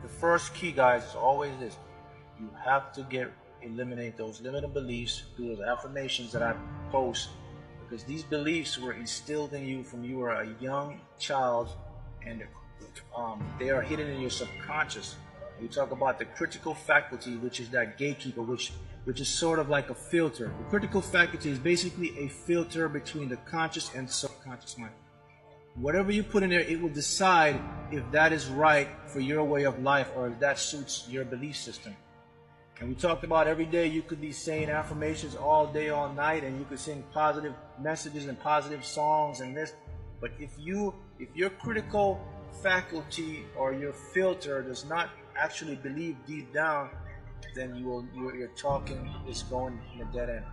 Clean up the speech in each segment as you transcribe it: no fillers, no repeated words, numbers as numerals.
the first key, guys, is always this. You have to eliminate those limiting beliefs through those affirmations that I post, because these beliefs were instilled in you from you were a young child, and they are hidden in your subconscious. We talk about the critical faculty, which is that gatekeeper, which is sort of like a filter. The critical faculty is basically a filter between the conscious and subconscious mind. Whatever you put in there, it will decide if that is right for your way of life or if that suits your belief system. And we talked about every day you could be saying affirmations all day, all night, and you could sing positive messages and positive songs and this. But if your critical faculty or your filter does not actually believe deep down, then your talking is going in a dead end.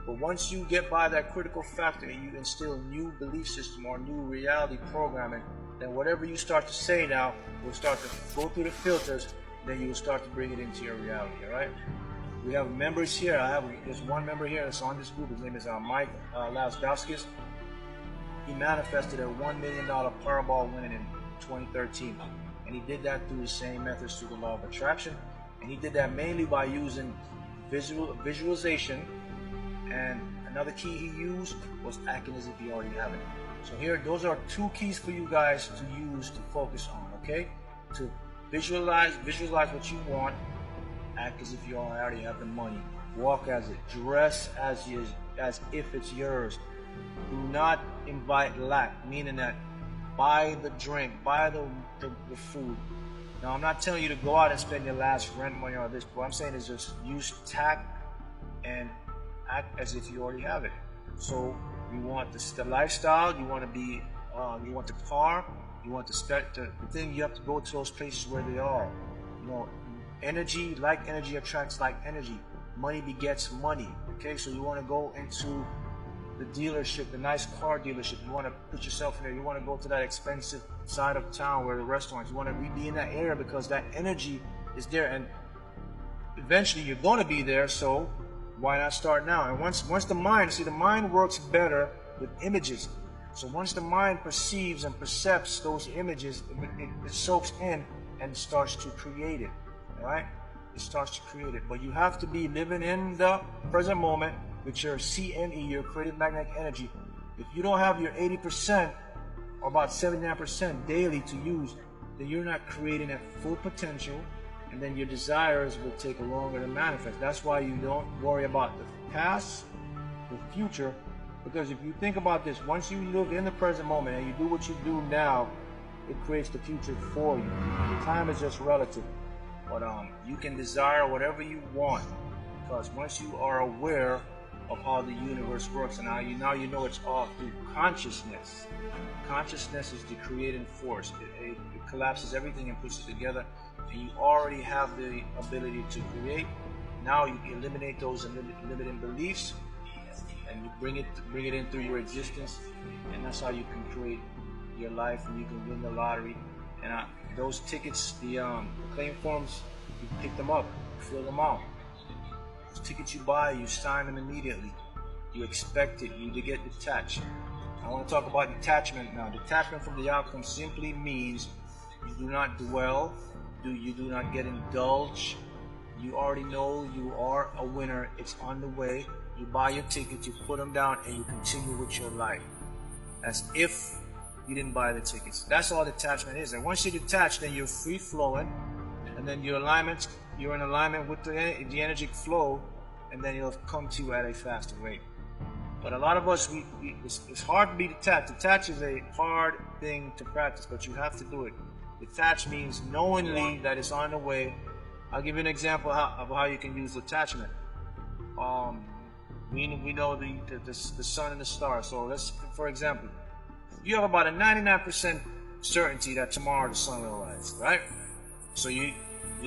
But once you get by that critical factor and you instill new belief system or new reality programming, then whatever you start to say now will start to go through the filters. Then you will start to bring it into your reality. All right. We have members here. There's one member here that's on this group. His name is Mike Lasdowskis. He manifested a $1 million Powerball winning in 2013, and he did that through the same methods, through the law of attraction. And he did that mainly by using visualization, and another key he used was acting as if you already have it. So here, those are two keys for you guys to use to focus on, okay? To visualize what you want, act as if you already have the money, walk as it, dress as if it's yours. Do not invite lack, meaning that buy the drink, buy the food. Now, I'm not telling you to go out and spend your last rent money or this. What I'm saying is just use tact and act as if you already have it. So you want the lifestyle, you want the car, you want the thing. You have to go to those places where they are. Energy, like energy attracts like energy. Money begets money. Okay, so you want to go into the dealership, the nice car dealership. You want to put yourself in there. You want to go to that expensive side of town where the restaurants. You want to be in that area because that energy is there, and eventually you're going to be there. So why not start now? And once the mind works better with images. So once the mind perceives and percepts those images, it soaks in and starts to create it. All right? It starts to create it. But you have to be living in the present moment with your CME, your creative magnetic energy. If you don't have your 80% or about 79% daily to use, then you're not creating at full potential, and then your desires will take longer to manifest. That's why you don't worry about the past, the future, because if you think about this, once you live in the present moment and you do what you do now, it creates the future for you. Time is just relative, but you can desire whatever you want, because once you are aware of how the universe works, and now you know it's all through consciousness. Consciousness is the creating force. It collapses everything and puts it together, and you already have the ability to create. Now you eliminate those limiting beliefs, and you bring it in through your existence, and that's how you can create your life, and you can win the lottery. And those tickets, the claim forms, you pick them up, fill them out. Those tickets you buy, you sign them immediately. You expect it, you to get detached. I want to talk about detachment now. Detachment from the outcome simply means you do not dwell, you do not get indulged. You already know you are a winner. It's on the way. You buy your tickets, you put them down, and you continue with your life as if you didn't buy the tickets. That's all detachment is. And once you're detached, then you're free flowing, and then you're in alignment with the energetic flow, and then it'll come to you at a faster rate. But a lot of us, it's hard to be detached. Detach is a hard thing to practice, but you have to do it. Detach means knowingly that it's on the way. I'll give you an example of how you can use detachment. We know the sun and the stars. So let's, for example, you have about a 99% certainty that tomorrow the sun will rise, right? So you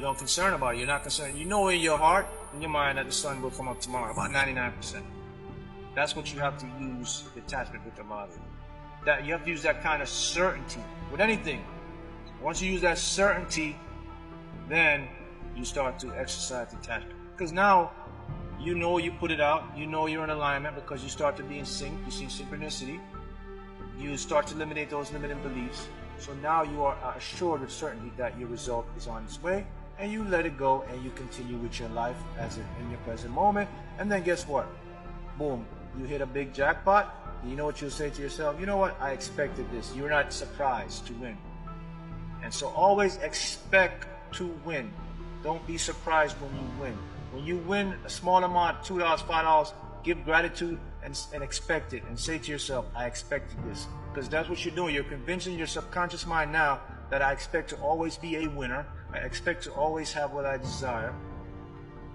don't concern about it. You're not concerned. You know in your heart, in your mind, that the sun will come up tomorrow. About 99%. That's what you have to use detachment with about it. That you have to use that kind of certainty with anything. Once you use that certainty, then you start to exercise detachment. Because now you know you put it out, you know you're in alignment, because you start to be in sync, you see synchronicity. You start to eliminate those limiting beliefs, So now you are assured with certainty that your result is on its way, and you let it go and you continue with your life as in your present moment. And then guess what? Boom, you hit a big jackpot. You know what you'll say to yourself? You know what? I expected this. You're not surprised to win. And so always expect to win. Don't be surprised when you win. When you win a small amount, $2, $5, give gratitude and expect it. And say to yourself, I expected this. Because that's what you're doing. You're convincing your subconscious mind now that I expect to always be a winner. I expect to always have what I desire.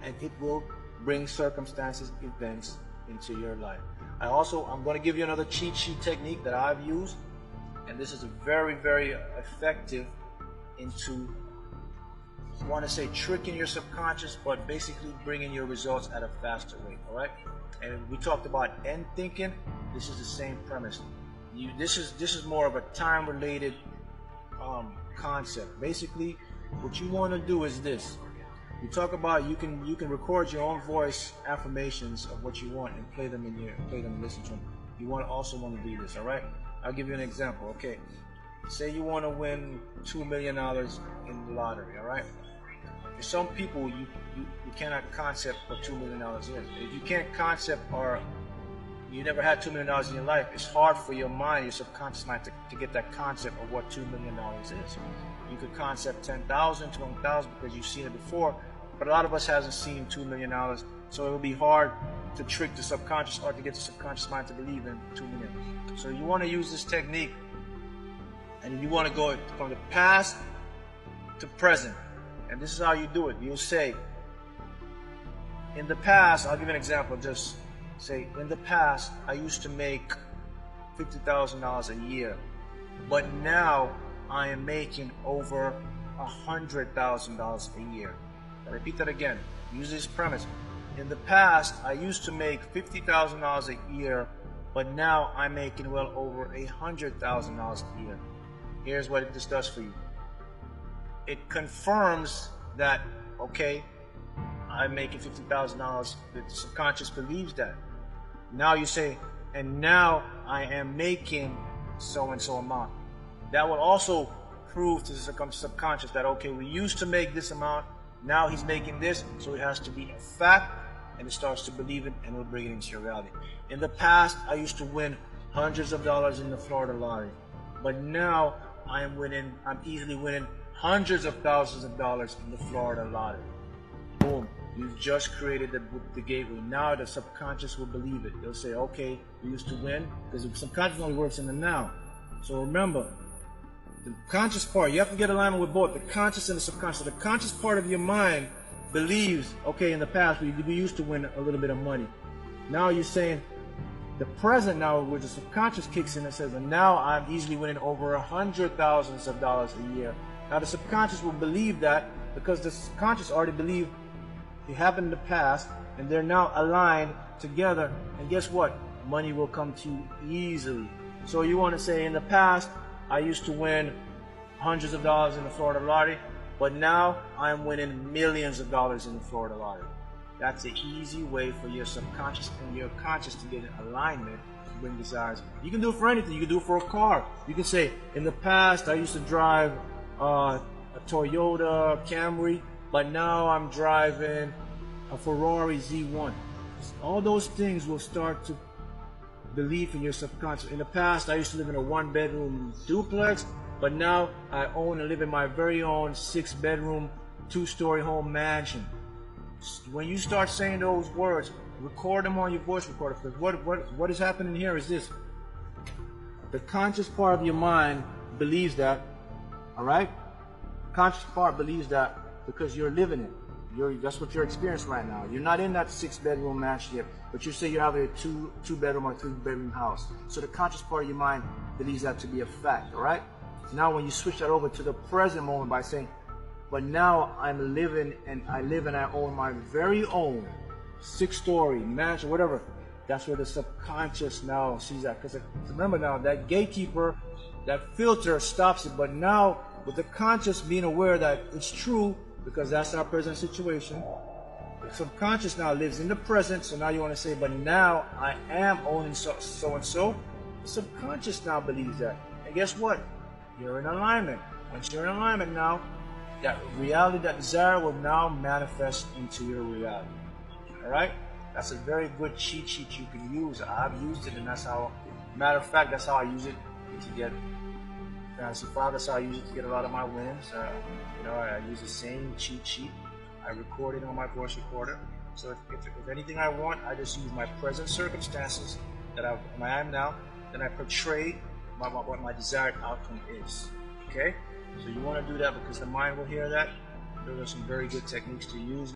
And it will bring circumstances, events into your life. I'm going to give you another cheat sheet technique that I've used. And this is a very, very effective into, I want to say, tricking your subconscious, but basically bringing your results at a faster rate. All right. And we talked about end thinking. This is the same premise. This is more of a time-related concept. Basically, what you want to do is this. You talk about you can record your own voice affirmations of what you want and play them and listen to them. You also want to do this. All right. I'll give you an example. Okay. Say you want to win $2 million in the lottery. All right. For some people, you cannot concept what $2 million is. If you can't concept or you never had $2 million in your life, it's hard for your mind, your subconscious mind, to get that concept of what $2 million is. You could concept 10,000, 20,000 because you've seen it before, but a lot of us hasn't seen $2 million, so it will be hard to trick the subconscious or to get the subconscious mind to believe in $2 million. So you want to use this technique, and you want to go from the past to present. And this is how you do it. You'll say, in the past, I'll give you an example. Just say, in the past, I used to make $50,000 a year, but now I am making over $100,000 a year. I'll repeat that again. Use this premise. In the past, I used to make $50,000 a year, but now I'm making well over $100,000 a year. Here's what this does for you. It confirms that, okay, I'm making $50,000. The subconscious believes that. Now you say, and now I am making so-and-so amount. That will also prove to the subconscious that, okay, we used to make this amount, now he's making this, so it has to be a fact, and it starts to believe it, and will bring it into your reality. In the past, I used to win hundreds of dollars in the Florida lottery, but now I'm easily winning hundreds of thousands of dollars in the Florida lottery. Boom. You've just created the gateway. Now the subconscious will believe it. They'll say, okay, we used to win, because the subconscious only works in the now. So remember, the conscious part, you have to get alignment with both the conscious and the subconscious. The conscious part of your mind believes, okay, in the past we used to win a little bit of money. Now you're saying, the present now, where the subconscious kicks in and says, and now I'm easily winning over $100,000 a year. Now the subconscious will believe that because the subconscious already believed it happened in the past, and they're now aligned together. And guess what? Money will come to you easily. So you want to say, in the past, I used to win hundreds of dollars in the Florida lottery, but now I'm winning millions of dollars in the Florida lottery. That's an easy way for your subconscious and your conscious to get in alignment to bring desires. You can do it for anything. You can do it for a car. You can say, in the past, I used to drive a Toyota Camry, but now I'm driving a Ferrari Z1. All those things will start to believe in your subconscious. In the past, I used to live in a 1-bedroom duplex, but now I own and live in my very own 6-bedroom, 2-story home mansion. When you start saying those words, record them on your voice recorder, because what is happening here is this. The conscious part of your mind believes that, all right? The conscious part believes that because you're living it. That's what you're experiencing right now. You're not in that 6-bedroom mansion yet, but you say you have a 2-bedroom or 3-bedroom house. So the conscious part of your mind believes that to be a fact, all right? Now when you switch that over to the present moment by saying, but now I'm living and I own my very own 6-story mansion, whatever. That's where the subconscious now sees that. Because remember now, that gatekeeper, that filter stops it. But now, with the conscious being aware that it's true, because that's our present situation, the subconscious now lives in the present. So now you want to say, but now I am owning so-and-so. The subconscious now believes that. And guess what? you're in alignment. Once you're in alignment now, that reality, that desire will now manifest into your reality. Alright? That's a very good cheat sheet you can use. I've used it, and that's how, matter of fact, that's how I use it to get Fantasy 5. That's how I use it to get a lot of my wins. I use the same cheat sheet. I record it on my voice recorder. So if anything I want, I just use my present circumstances that I am now, then I portray what my desired outcome is. Okay? So you want to do that because the mind will hear that. Those are some very good techniques to use.